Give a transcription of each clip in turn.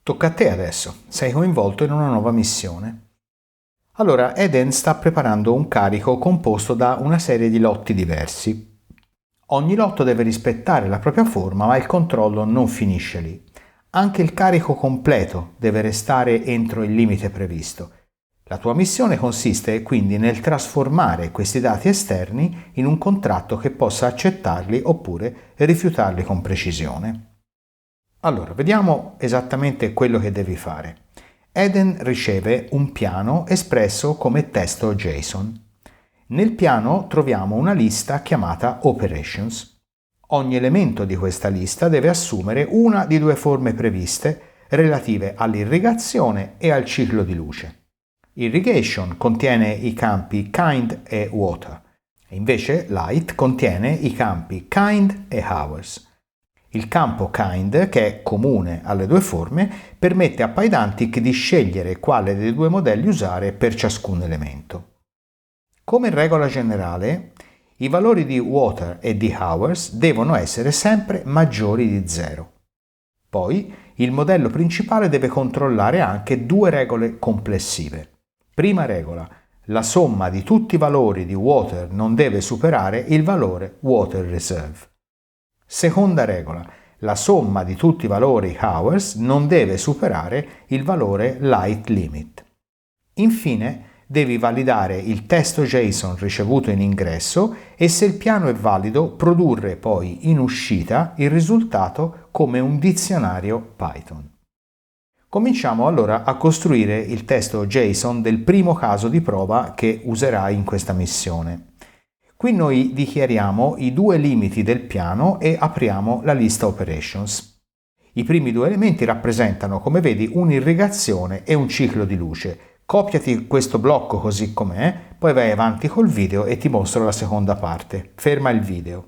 Tocca a te adesso, sei coinvolto in una nuova missione. Allora, Eden sta preparando un carico composto da una serie di lotti diversi. Ogni lotto deve rispettare la propria forma, ma il controllo non finisce lì. Anche il carico completo deve restare entro il limite previsto. La tua missione consiste quindi nel trasformare questi dati esterni in un contratto che possa accettarli oppure rifiutarli con precisione. Allora, vediamo esattamente quello che devi fare. Eden riceve un piano espresso come testo JSON. Nel piano troviamo una lista chiamata Operations. Ogni elemento di questa lista deve assumere una di due forme previste relative all'irrigazione e al ciclo di luce. Irrigation contiene i campi kind e water, e invece light contiene i campi kind e hours. Il campo kind, che è comune alle due forme, permette a Pydantic di scegliere quale dei due modelli usare per ciascun elemento. Come regola generale, i valori di water e di hours devono essere sempre maggiori di 0. Poi, il modello principale deve controllare anche due regole complessive. Prima regola: la somma di tutti i valori di water non deve superare il valore water reserve. Seconda regola: la somma di tutti i valori hours non deve superare il valore light limit. Infine, devi validare il testo JSON ricevuto in ingresso e, se il piano è valido, produrre poi in uscita il risultato come un dizionario Python. Cominciamo allora a costruire il testo JSON del primo caso di prova che userai in questa missione. Qui noi dichiariamo i due limiti del piano e apriamo la lista Operations. I primi due elementi rappresentano, come vedi, un'irrigazione e un ciclo di luce. Copiati questo blocco così com'è, poi vai avanti col video e ti mostro la seconda parte. Ferma il video.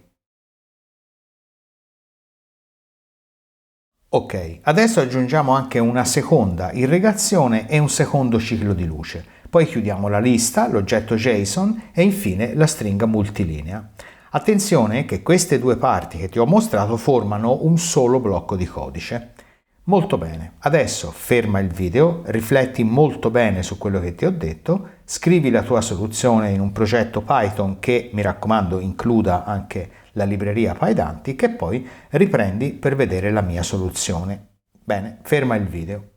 Ok, adesso aggiungiamo anche una seconda irrigazione e un secondo ciclo di luce. Poi chiudiamo la lista, l'oggetto JSON e infine la stringa multilinea. Attenzione che queste due parti che ti ho mostrato formano un solo blocco di codice. Molto bene, adesso ferma il video, rifletti molto bene su quello che ti ho detto, scrivi la tua soluzione in un progetto Python che, mi raccomando, includa anche la libreria Pydantic e poi riprendi per vedere la mia soluzione. Bene, ferma il video.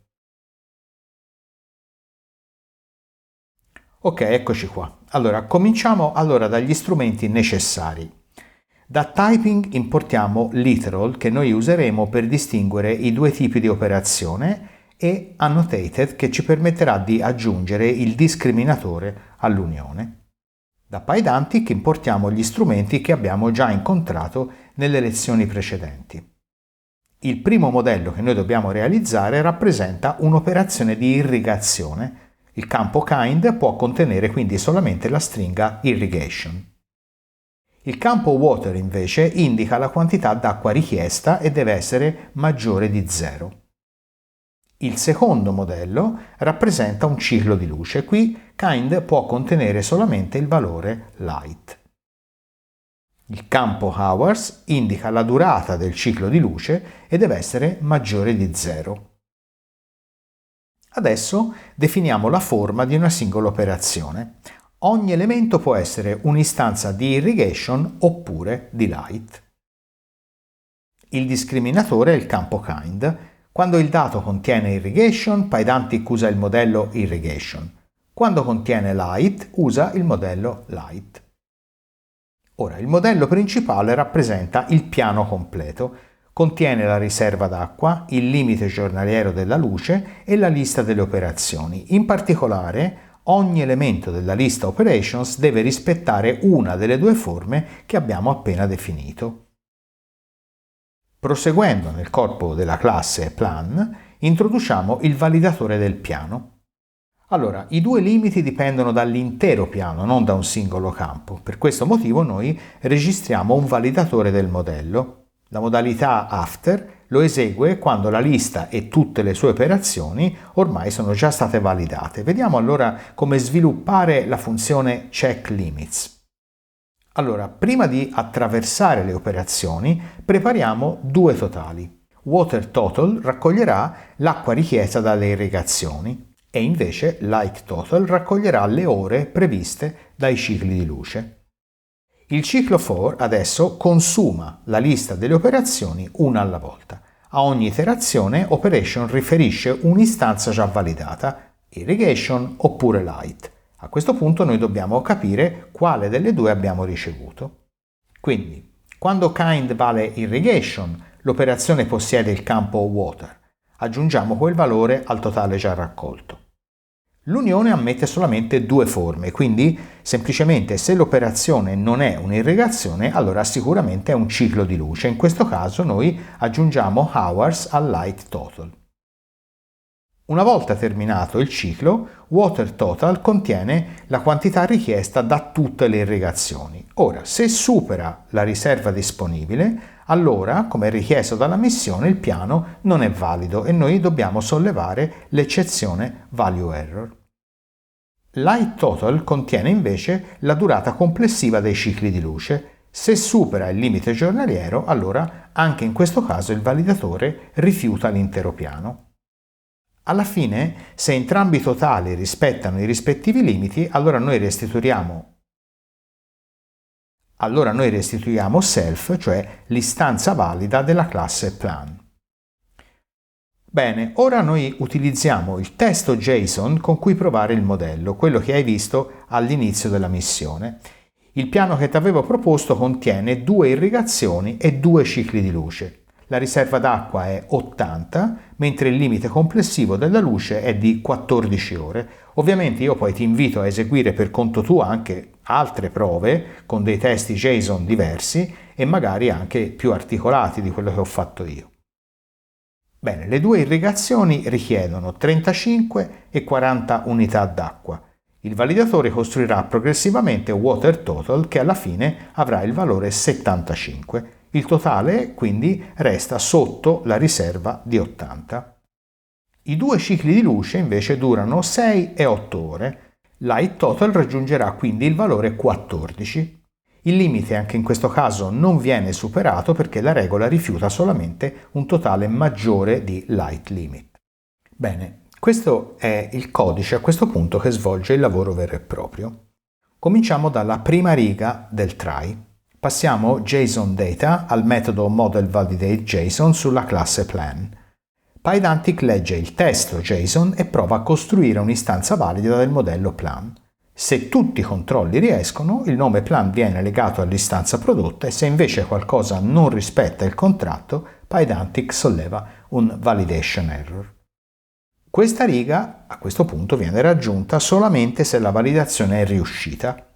Ok, eccoci qua. Allora, cominciamo dagli strumenti necessari. Da typing importiamo literal, che noi useremo per distinguere i due tipi di operazione, e annotated, che ci permetterà di aggiungere il discriminatore all'unione. Da Pydantic importiamo gli strumenti che abbiamo già incontrato nelle lezioni precedenti. Il primo modello che noi dobbiamo realizzare rappresenta un'operazione di irrigazione. Il campo kind può contenere quindi solamente la stringa irrigation. Il campo water invece indica la quantità d'acqua richiesta e deve essere maggiore di 0. Il secondo modello rappresenta un ciclo di luce. Qui kind può contenere solamente il valore light. Il campo hours indica la durata del ciclo di luce e deve essere maggiore di 0. Adesso definiamo la forma di una singola operazione. Ogni elemento può essere un'istanza di irrigation oppure di light. Il discriminatore è il campo kind. Quando il dato contiene irrigation, Pydantic usa il modello irrigation. Quando contiene light, usa il modello light. Ora, il modello principale rappresenta il piano completo. Contiene la riserva d'acqua, il limite giornaliero della luce e la lista delle operazioni. In particolare, ogni elemento della lista Operations deve rispettare una delle due forme che abbiamo appena definito. Proseguendo nel corpo della classe Plan, introduciamo il validatore del piano. Allora, i due limiti dipendono dall'intero piano, non da un singolo campo. Per questo motivo noi registriamo un validatore del modello. La modalità after lo esegue quando la lista e tutte le sue operazioni ormai sono già state validate. Vediamo allora come sviluppare la funzione checkLimits. Allora, prima di attraversare le operazioni, prepariamo due totali. Water Total raccoglierà l'acqua richiesta dalle irrigazioni e invece Light Total raccoglierà le ore previste dai cicli di luce. Il ciclo for adesso consuma la lista delle operazioni una alla volta. A ogni iterazione operation riferisce un'istanza già validata, irrigation oppure light. A questo punto noi dobbiamo capire quale delle due abbiamo ricevuto. Quindi, quando kind vale irrigation, l'operazione possiede il campo water. Aggiungiamo quel valore al totale già raccolto. L'unione ammette solamente due forme, quindi semplicemente se l'operazione non è un'irrigazione, allora sicuramente è un ciclo di luce. In questo caso noi aggiungiamo hours al light total. Una volta terminato il ciclo, water total contiene la quantità richiesta da tutte le irrigazioni. Ora, se supera la riserva disponibile, allora, come richiesto dalla missione, il piano non è valido e noi dobbiamo sollevare l'eccezione value error. Light total contiene invece la durata complessiva dei cicli di luce. Se supera il limite giornaliero, allora anche in questo caso il validatore rifiuta l'intero piano. Alla fine, se entrambi i totali rispettano i rispettivi limiti, allora noi restituiamo self, cioè l'istanza valida della classe plan. Bene, ora noi utilizziamo il testo JSON con cui provare il modello, quello che hai visto all'inizio della missione. Il piano che ti avevo proposto contiene 2 irrigazioni e 2 cicli di luce. La riserva d'acqua è 80, mentre il limite complessivo della luce è di 14 ore. Ovviamente io poi ti invito a eseguire per conto tuo anche altre prove con dei testi JSON diversi e magari anche più articolati di quello che ho fatto io. Bene, le 2 irrigazioni richiedono 35 e 40 unità d'acqua. Il validatore costruirà progressivamente water total che alla fine avrà il valore 75. Il totale quindi resta sotto la riserva di 80. I 2 cicli di luce invece durano 6 e 8 ore. Light total raggiungerà quindi il valore 14. Il limite anche in questo caso non viene superato perché la regola rifiuta solamente un totale maggiore di light limit. Bene, questo è il codice a questo punto che svolge il lavoro vero e proprio. Cominciamo dalla prima riga del try. Passiamo JSON data al metodo modelValidateJSON sulla classe plan. Pydantic legge il testo JSON e prova a costruire un'istanza valida del modello plan. Se tutti i controlli riescono, il nome plan viene legato all'istanza prodotta e se invece qualcosa non rispetta il contratto, Pydantic solleva un validation error. Questa riga a questo punto viene raggiunta solamente se la validazione è riuscita.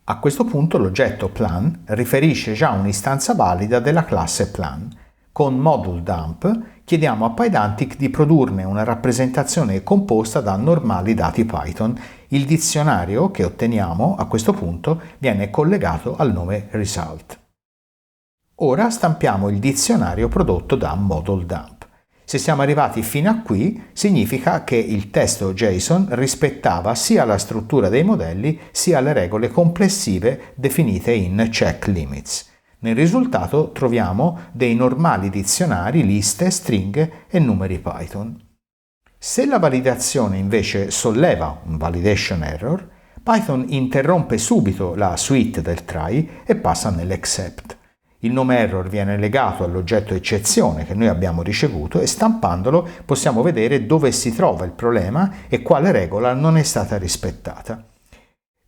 A questo punto l'oggetto plan riferisce già un'istanza valida della classe plan. Con moduleDump chiediamo a Pydantic di produrne una rappresentazione composta da normali dati Python. Il dizionario che otteniamo a questo punto viene collegato al nome result. Ora stampiamo il dizionario prodotto da moduleDump. Se siamo arrivati fino a qui, significa che il testo JSON rispettava sia la struttura dei modelli sia le regole complessive definite in check limits. Nel risultato troviamo dei normali dizionari, liste, stringhe e numeri Python. Se la validazione invece solleva un validation error, Python interrompe subito la suite del try e passa nell'except. Il nome error viene legato all'oggetto eccezione che noi abbiamo ricevuto e stampandolo possiamo vedere dove si trova il problema e quale regola non è stata rispettata.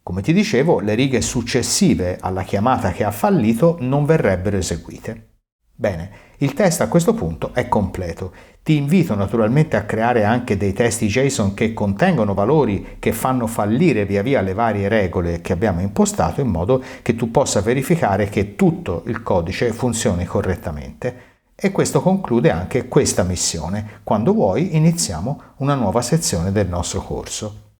Come ti dicevo, le righe successive alla chiamata che ha fallito non verrebbero eseguite. Bene, il test a questo punto è completo. Ti invito naturalmente a creare anche dei testi JSON che contengono valori che fanno fallire via via le varie regole che abbiamo impostato in modo che tu possa verificare che tutto il codice funzioni correttamente. E questo conclude anche questa missione. Quando vuoi iniziamo una nuova sezione del nostro corso.